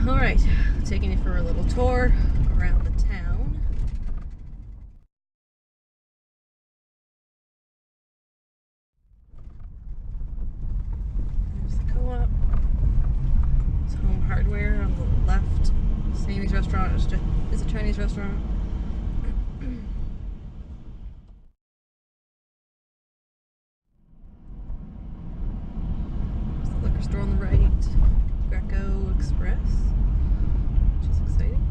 Alright, taking you for a little tour around the town. There's the co-op. It's Home Hardware on the left. Samy's restaurant is a Chinese restaurant. There's the liquor store on the right. Greco Express, which is exciting.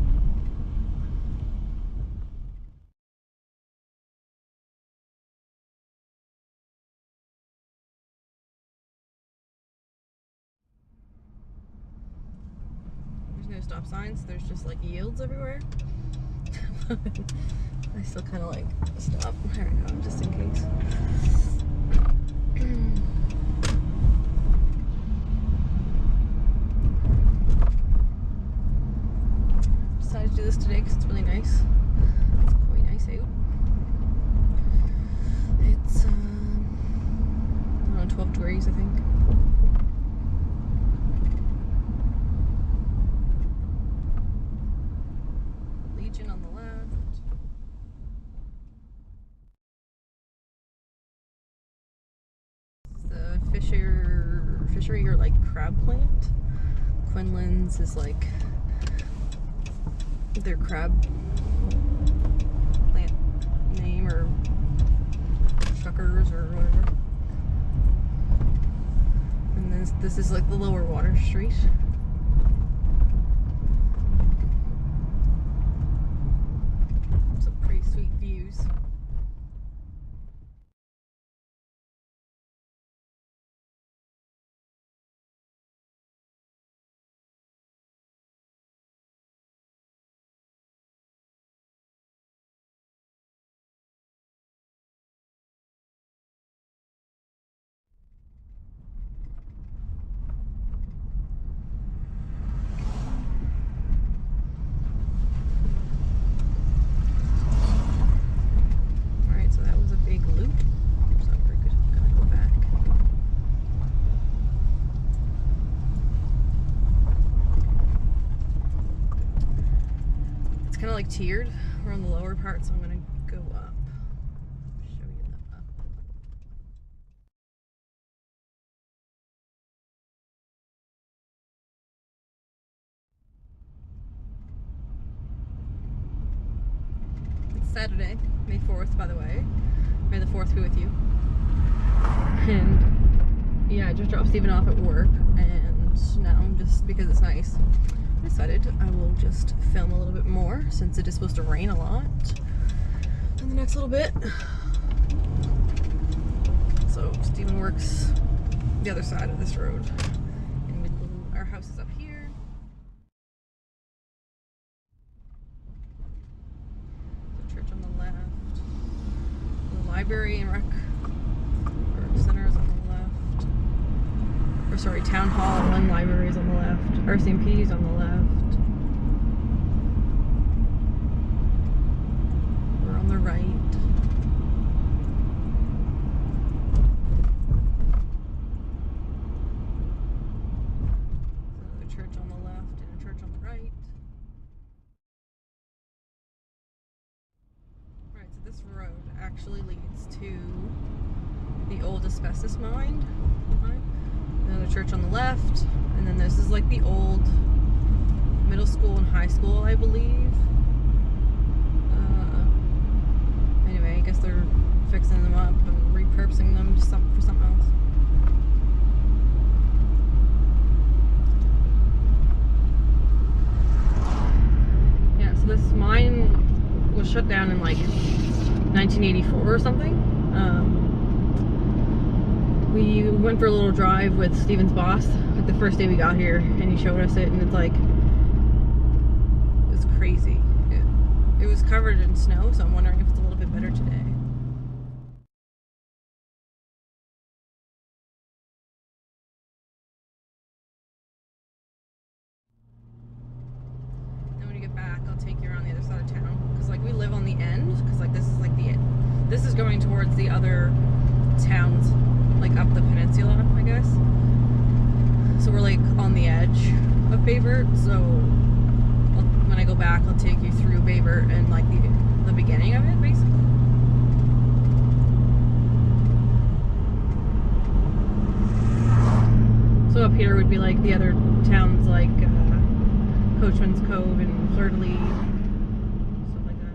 There's no stop signs, there's just like yields everywhere. I still kind of like stop. There we go, just in case. Decided to do this today because it's really nice. It's quite nice out. It's around 12 degrees, I think. Legion on the left. This is the fishery or like crab plant. Quinlan's is like their crab plant name, or Shuckers or whatever. And this is like the lower water street. Some pretty sweet views. Kind of like tiered. We're on the lower part, so I'm gonna go up. Show you the up. It's Saturday, May 4th, by the way. May the 4th be with you. And yeah, I just dropped Steven off at work, and now I'm just, because it's nice, I decided I will just film a little bit more since it is supposed to rain a lot in the next little bit. So Steven works the other side of this road. And our house is up here. The church on the left. The library and rec center is on the left. Or sorry, town hall and library is on the left. RCMP is on the left. We're on the right. Another church on the left and a church on the right. Right, so this road actually leads to the old asbestos mine. Another church on the left, and then this is like the old middle school and high school, I believe. Anyway, I guess they're fixing them up and repurposing them for something else. Yeah, so this mine was shut down in like 1984 or something. We went for a little drive with Steven's boss like the first day we got here, and he showed us it, and it's like, it was crazy. It was covered in snow, so I'm wondering if it's a little bit better today. Then when you get back, I'll take you around the other side of town, because like we live on the end, because like this is like the end. This is going towards the other towns, like up the peninsula, I guess. So we're like on the edge. of Baie Verte, so when I go back, I'll take you through Baie Verte and like the beginning of it, basically. So up here would be like the other towns, like Coachman's Cove and Fleur de Lis, stuff like that.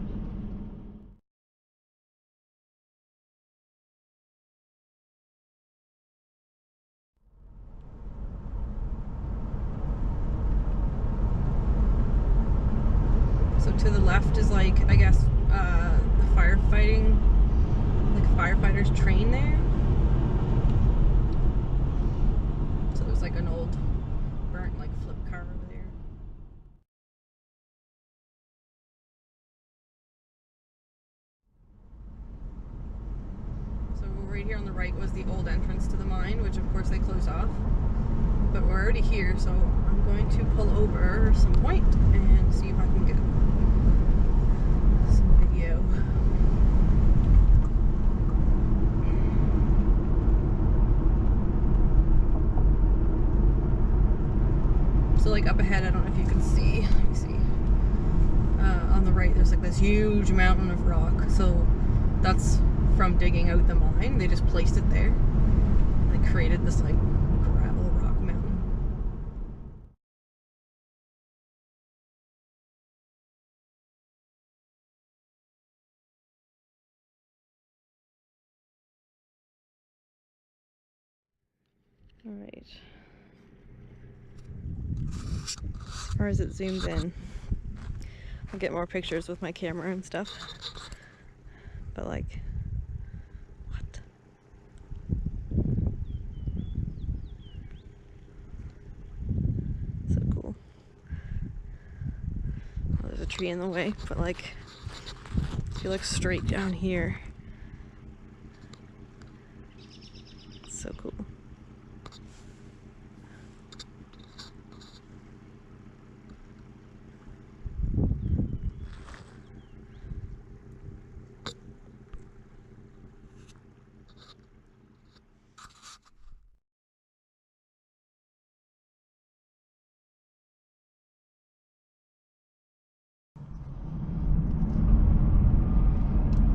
So to the left is like, I guess, the firefighting, like a firefighter's train there. So there's like an old burnt like flip car over there. So right here on the right was the old entrance to the mine, which of course they closed off. But we're already here, so I'm going to pull over some point and see if I can get some video. So like up ahead, I don't know if you can see, let me see, on the right there's like this huge mountain of rock. So that's from digging out the mine. They just placed it there. They created this like gravel rock mountain. All right. As far as it zooms in, I'll get more pictures with my camera and stuff. But like, what? So cool. Oh, there's a tree in the way, but like, if you look straight down here, it's so cool.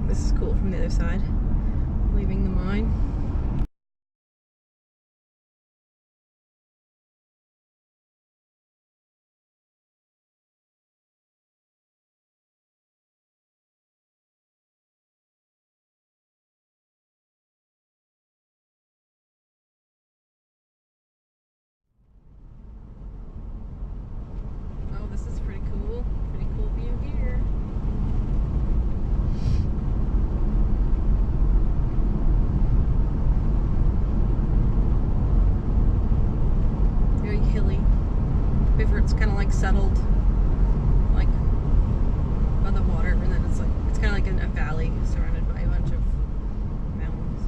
This is cool from the other side, leaving the mine. Oh, this is pretty cool. Pretty cool view here. Very hilly. Baie Verte's kind of like settled, like by the water, and then it's like it's kind of like in a valley surrounded by a bunch of mountains.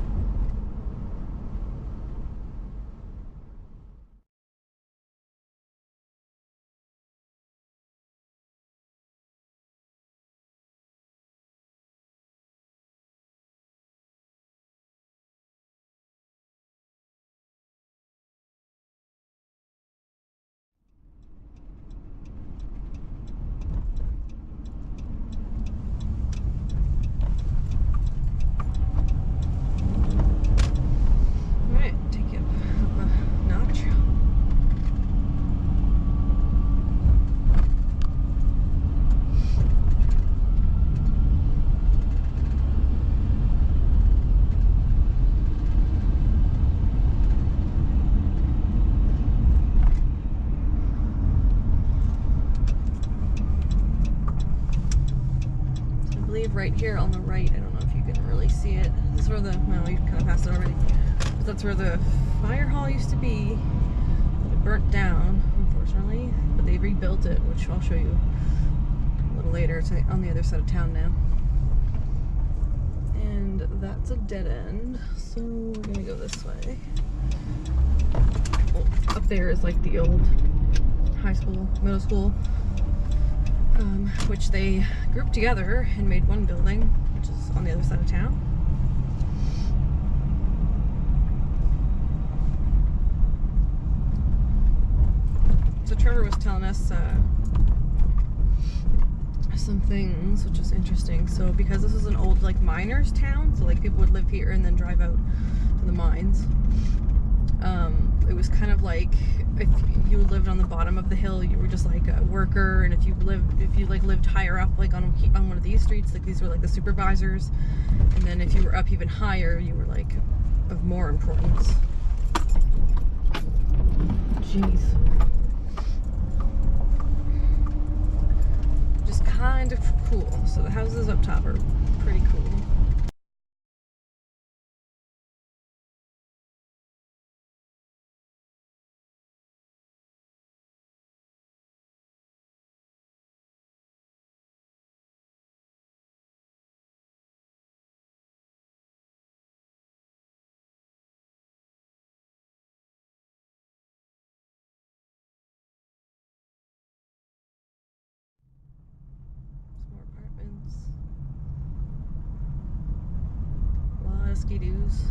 Right here on the right, I don't know if you can really see it. This is where the, well, you kind of passed it already, but that's where the fire hall used to be. It burnt down, unfortunately, but they rebuilt it, which I'll show you a little later. It's on the other side of town now. And that's a dead end, so we're gonna go this way. Well, up there is like the old high school, middle school, which they grouped together and made one building, which is on the other side of town. So Trevor was telling us some things, which was interesting. So because this is an old like miners town, so like people would live here and then drive out to the mines. It was kind of like if you lived on the bottom of the hill, you were just like a worker, and if you lived higher up, like on one of these streets, like these were like the supervisors, and then if you were up even higher, you were like of more importance. Jeez. Just kind of cool. So the houses up top are pretty cool. More apartments. A lot of ski-doos.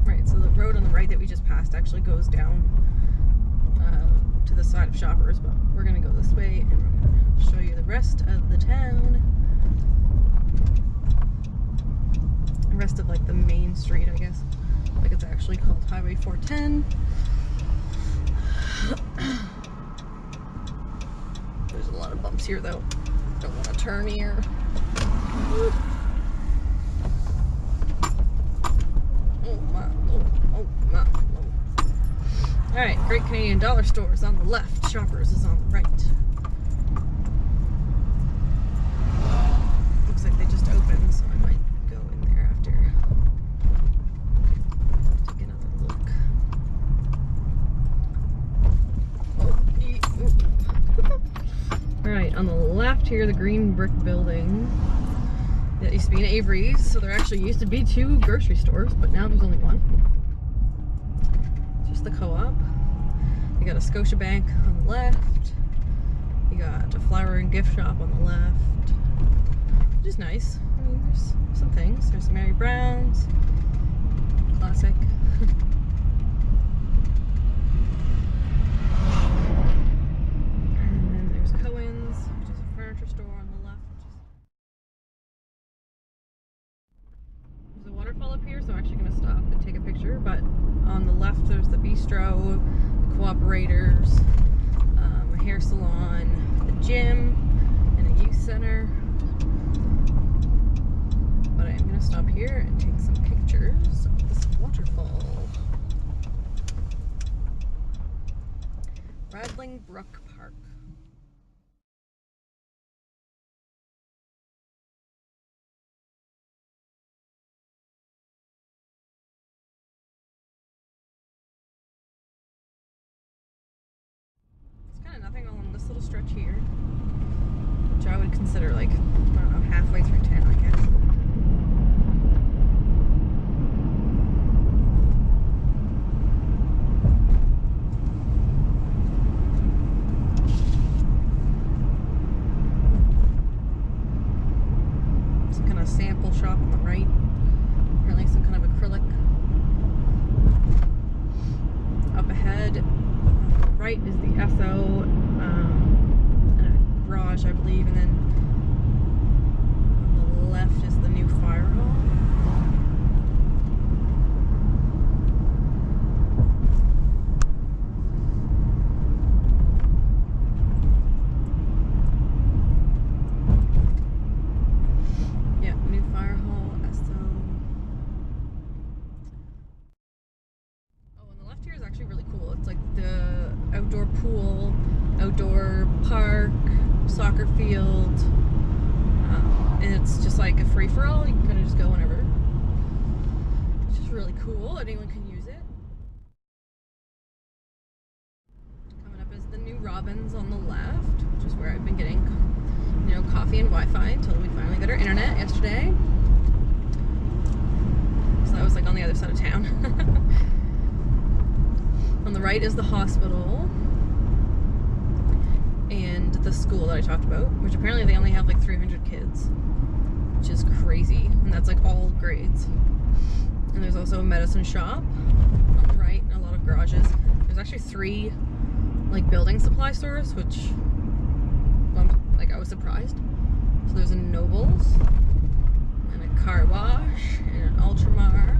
Right, so the road on the right that we just passed actually goes down to the side of Shoppers, but we're gonna go this way and we're gonna show you the rest of the town. The rest of like the main street, I guess. Like it's actually called Highway 410. There's a lot of bumps here though. Don't want to turn here. Oh my lord. Oh my lord. Alright, Great Canadian Dollar Store is on the left. Shoppers is on the right. Looks like they just opened, so I might go in there after. Take another look. Oh, alright, on the left here, the green brick building that used to be an Avery's. So there actually used to be 2 grocery stores, but now there's only 1. Just the co-op. You got a Scotiabank on the left. You got a flower and gift shop on the left, which is nice. I mean, there's some things. There's Mary Brown's, classic. And then there's Cohen's, which is a furniture store on the left. There's a waterfall up here, so I'm actually going to stop and take a picture. But on the left, there's the bistro, the cooperators, a hair salon, the gym, and a youth center. But I am going to stop here and take some pictures of this waterfall. Radling Brook Park. Nothing along this little stretch here, which I would consider like, I don't know, halfway through town, I guess. Some kind of sample shop on the right. Apparently some kind of acrylic. Up ahead, right is the Esso and a garage, I believe, and then on the left is the new fire hall. Yeah, new fire hall, Esso. Oh, and the left here is actually really cool. It's like the outdoor pool, outdoor park, soccer field, and it's just like a free-for-all. You can kind of just go whenever, which is really cool. Anyone can use it. Coming up is the new Robbins on the left, which is where I've been getting, you know, coffee and Wi-Fi until we finally got our internet yesterday. So that was like on the other side of town. On the right is the hospital. the school that I talked about, which apparently they only have like 300 kids, which is crazy, and that's like all grades. And there's also a medicine shop on the right, and a lot of garages. There's actually 3 like building supply stores, which like I was surprised. So there's a Nobles and a car wash and an Ultramar.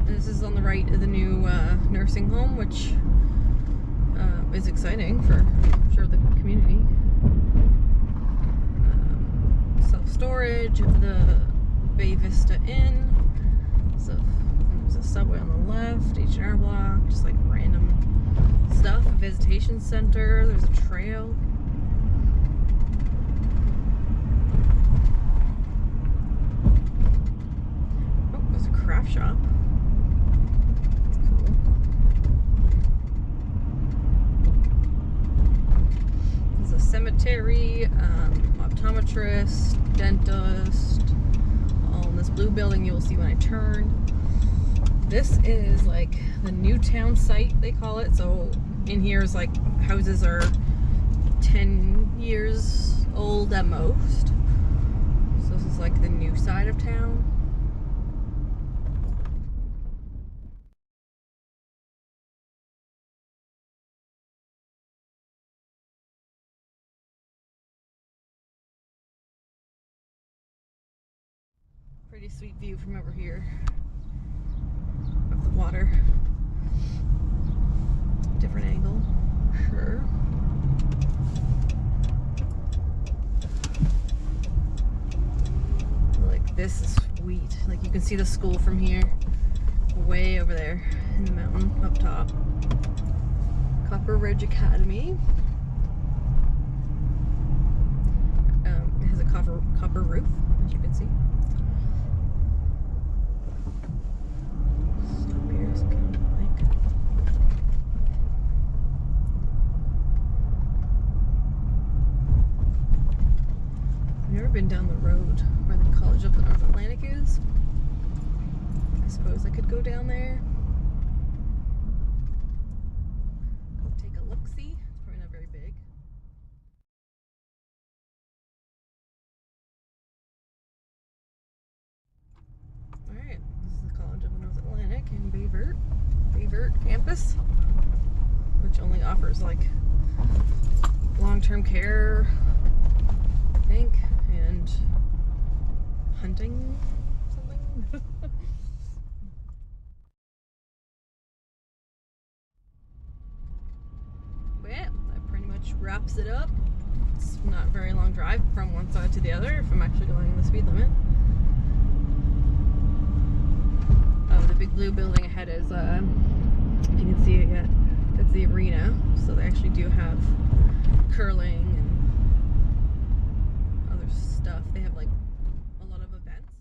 And this is on the right of the new nursing home, which is exciting for, I'm sure, the community. Self-storage of the Baie Verte Inn. So there's a subway on the left, H&R Block, just like random stuff. A visitation center. There's a trail. Oh, there's a craft shop. That's cool. There's a cemetery, optometrist, dentist. All in this blue building you will see when I turn. This is like the new town site, they call it. So in here is like houses are 10 years old at most. So this is like the new side of town. Pretty sweet view from over here of the water. Different angle, sure. Like this is sweet. Like you can see the school from here, way over there in the mountain up top. Copper Ridge Academy. It has a copper roof, as you can see. I've never been down the road where the College of the North Atlantic is. I suppose I could go down there. Go take a look-see. It's probably not very big. Alright, this is the College of the North Atlantic in Baie Verte campus, which only offers like long-term care, I think, and hunting something. But yeah, that pretty much wraps it up. It's not a very long drive from one side to the other if I'm actually going the speed limit. Oh, the big blue building ahead is, if you can see it yet, that's the arena. So they actually do have curling and other stuff. They have like a lot of events.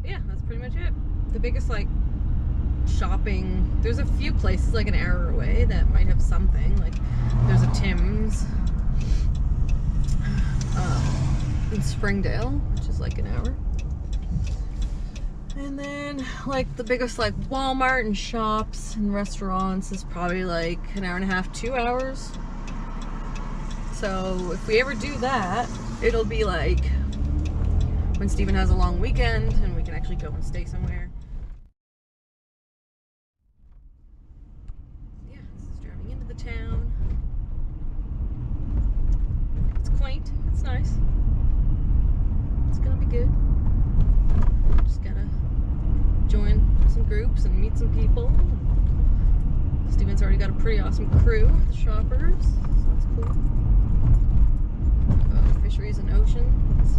Yeah, that's pretty much it. The biggest like shopping, there's a few places like an hour away that might have something. Like there's a Tim's in Springdale, which is like an hour. And then like the biggest like Walmart and shops and restaurants is probably like an hour and a half, 2 hours. So if we ever do that, it'll be like when Steven has a long weekend and we can actually go and stay somewhere. Yeah, this is driving into the town. It's quaint, it's nice. It's gonna be good. Just gotta join some groups and meet some people. Steven's already got a pretty awesome crew, the shoppers, so that's cool. Fisheries and oceans.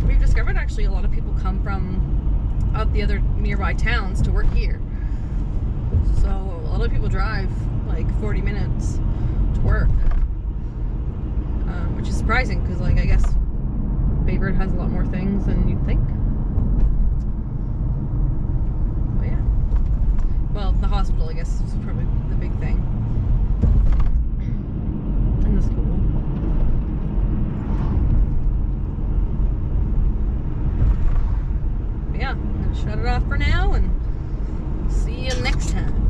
We've discovered actually a lot of people come from out the other nearby towns to work here. So a lot of people drive like 40 minutes to work, which is surprising because like I guess Baie Verte has a lot more things than you'd think. But yeah, hospital, I guess, is probably the big thing in the school. But yeah, I'm gonna shut it off for now and see you next time.